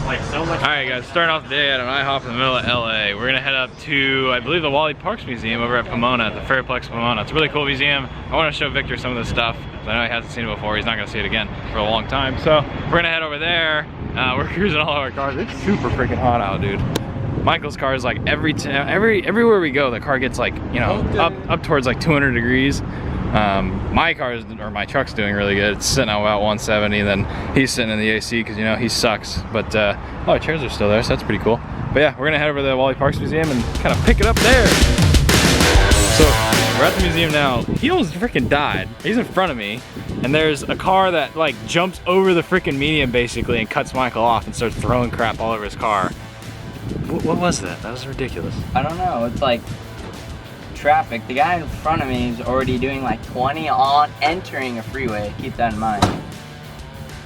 like so much. All right, guys, starting off the day at an IHOP in the middle of LA. We're gonna head up to, I believe, the Wally Parks Museum over at Pomona, at the Fairplex Pomona. It's a really cool museum. I want to show Victor some of this stuff. I know he hasn't seen it before. He's not gonna see it again for a long time. So we're gonna head over there. We're cruising all of our cars. It's super freaking hot out, dude. Michael's car is like everywhere we go, the car gets like, you know, up towards like 200 degrees. My car's, or my truck's doing really good. It's sitting at about 170, then he's sitting in the AC because, you know, he sucks. But oh, our chairs are still there, so that's pretty cool. But yeah, we're gonna head over to the Wally Parks Museum and kind of pick it up there. So we're at the museum now. He almost freaking died. He's in front of me, and there's a car that like jumps over the freaking median basically and cuts Michael off and starts throwing crap all over his car. What was that? That was ridiculous. I don't know. It's like traffic. The guy in front of me is already doing like 20 on entering a freeway. Keep that in mind.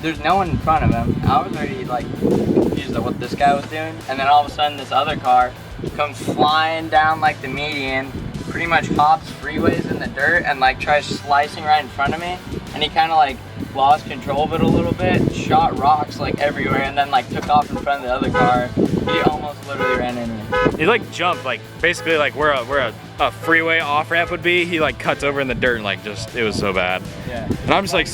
There's no one in front of him. I was already like confused at what this guy was doing, and then all of a sudden this other car comes flying down like the median, pretty much hops freeways in the dirt and like tries slicing right in front of me, and he kind of like lost control of it a little bit, shot rocks like everywhere, and then like took off in front of the other car. He almost literally ran into me. He like jumped, like basically like where a freeway off ramp would be. He like cuts over in the dirt and like just, it was so bad. Yeah. And I'm just like,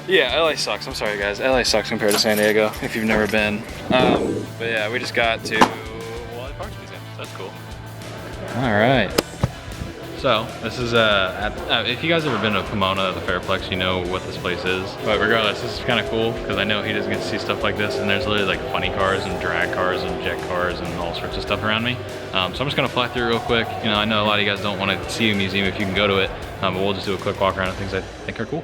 yeah, LA sucks. I'm sorry guys, LA sucks compared to San Diego if you've never been. But yeah, we just got to Wally Parks Museum, so that's cool. All right. So this is if you guys ever been to Pomona at the Fairplex, you know what this place is. But regardless, this is kind of cool because I know he doesn't get to see stuff like this, and there's literally like funny cars and drag cars and jet cars and all sorts of stuff around me. So I'm just gonna fly through real quick. You know, I know a lot of you guys don't want to see a museum if you can go to it, but we'll just do a quick walk around of things I think are cool.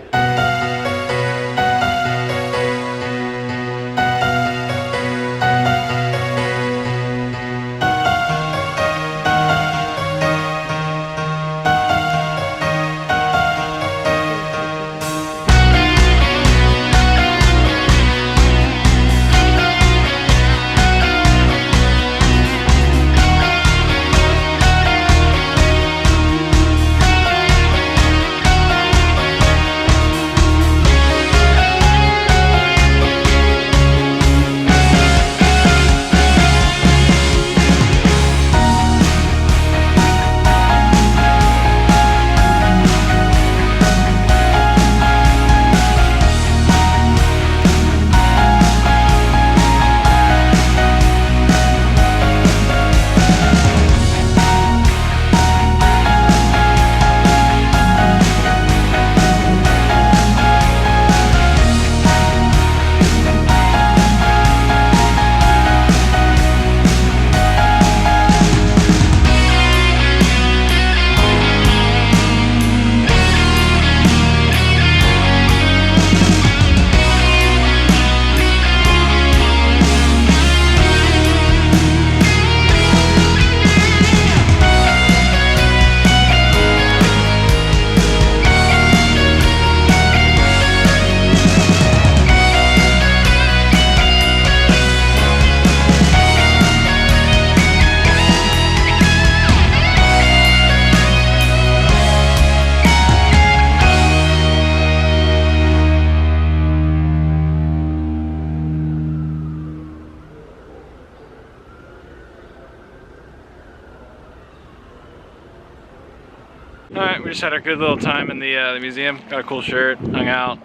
Alright, we just had a good little time in the museum. Got a cool shirt, hung out,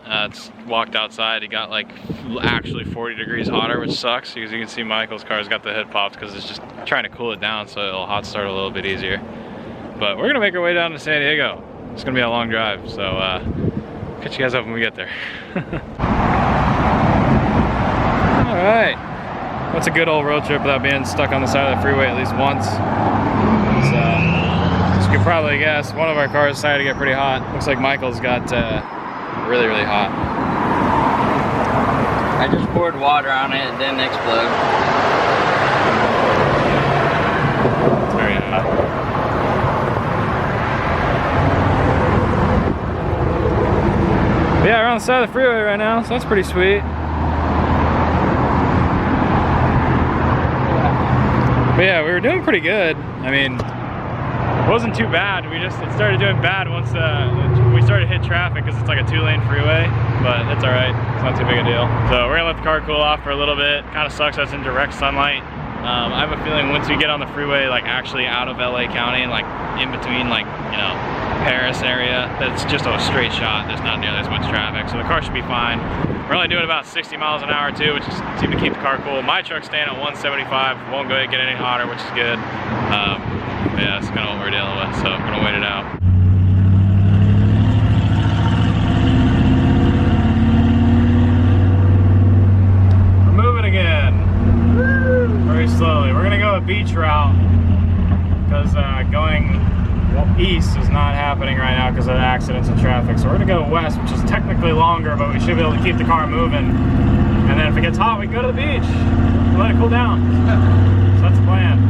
walked outside. It got like actually 40 degrees hotter, which sucks because you can see Michael's car's got the hood popped because it's just trying to cool it down so it'll hot start a little bit easier. But we're gonna make our way down to San Diego. It's gonna be a long drive, so catch you guys up when we get there. Alright, what's a good old road trip without being stuck on the side of the freeway at least once? You can probably guess, one of our cars decided to get pretty hot. Looks like Michael's got really, really hot. I just poured water on it, it didn't explode. It's very hot. But yeah, we're on the side of the freeway right now, so that's pretty sweet. But yeah, we were doing pretty good. I mean, wasn't too bad. It started doing bad once we started to hit traffic because it's like a 2-lane freeway, but it's all right. It's not too big a deal. So we're gonna let the car cool off for a little bit. Kind of sucks that's in direct sunlight. I have a feeling once we get on the freeway, like actually out of LA County and like in between, like, you know, Paris area, that's just a straight shot. There's not nearly as much traffic, so the car should be fine. We're only doing about 60 miles an hour too, which seems to keep the car cool. My truck's staying at 175. Won't go get any hotter, which is good. But yeah, that's kind of what we're dealing with, so I'm gonna wait it out. We're moving again. Very slowly. We're gonna go a beach route because going east is not happening right now because of accidents and traffic. So we're gonna go west, which is technically longer, but we should be able to keep the car moving. And then if it gets hot, we can go to the beach and let it cool down. So that's the plan.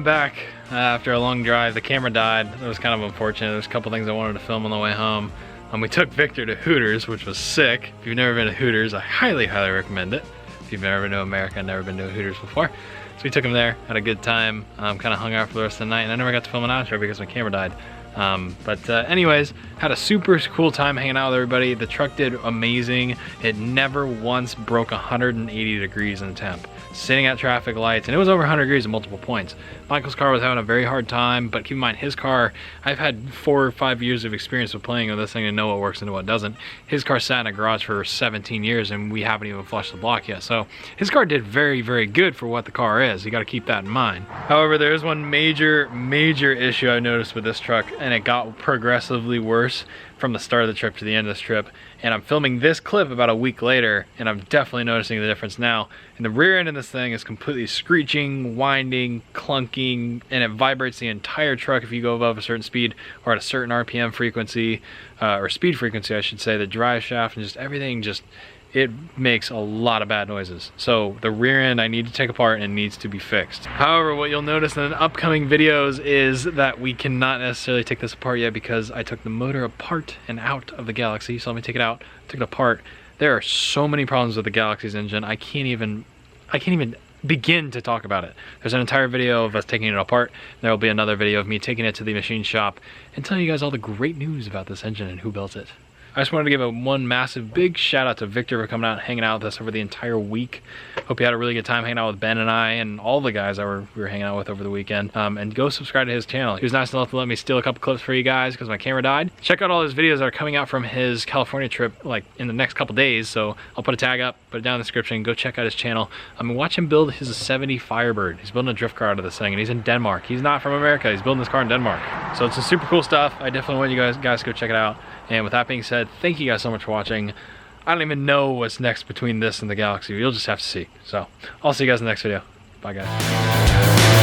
Back after a long drive. The camera died. It was kind of unfortunate. There's a couple things I wanted to film on the way home. We took Victor to Hooters, which was sick. If you've never been to Hooters, I highly recommend it. If you've never been to America and never been to a Hooters before. So we took him there, had a good time, kind of hung out for the rest of the night, and I never got to film an outro because my camera died. Anyways, had a super cool time hanging out with everybody. The truck did amazing. It never once broke 180 degrees in temp. Sitting at traffic lights, and it was over 100 degrees at multiple points. Michael's car was having a very hard time, but keep in mind, his car, I've had 4 or 5 years of experience with playing with this thing to know what works and what doesn't. His car sat in a garage for 17 years, and we haven't even flushed the block yet. So his car did very, very good for what the car is. You got to keep that in mind. However, there is one major issue I noticed with this truck, and it got progressively worse from the start of the trip to the end of this trip. And I'm filming this clip about a week later, and I'm definitely noticing the difference now. And the rear end of this thing is completely screeching, winding, clunking, and it vibrates the entire truck if you go above a certain speed or at a certain RPM frequency, or speed frequency I should say. The drive shaft and just everything, it makes a lot of bad noises. So the rear end I need to take apart and needs to be fixed. However, what you'll notice in the upcoming videos is that we cannot necessarily take this apart yet because I took the motor apart and out of the Galaxy. So let me take it out, took it apart. There are so many problems with the Galaxy's engine. I can't even begin to talk about it. There's an entire video of us taking it apart. There will be another video of me taking it to the machine shop and telling you guys all the great news about this engine and who built it. I just wanted to give one massive big shout out to Victor for coming out and hanging out with us over the entire week. Hope you had a really good time hanging out with Ben and I and all the guys that we were hanging out with over the weekend. And go subscribe to his channel. He was nice enough to let me steal a couple clips for you guys because my camera died. Check out all his videos that are coming out from his California trip like in the next couple days. So I'll put a tag up, put it down in the description. Go check out his channel. Watch him build his 70 Firebird. He's building a drift car out of this thing, and he's in Denmark. He's not from America. He's building this car in Denmark. So it's some super cool stuff. I definitely want you guys to go check it out. And with that being said, thank you guys so much for watching. I don't even know what's next between this and the Galaxy. You'll just have to see. So I'll see you guys in the next video. Bye, guys.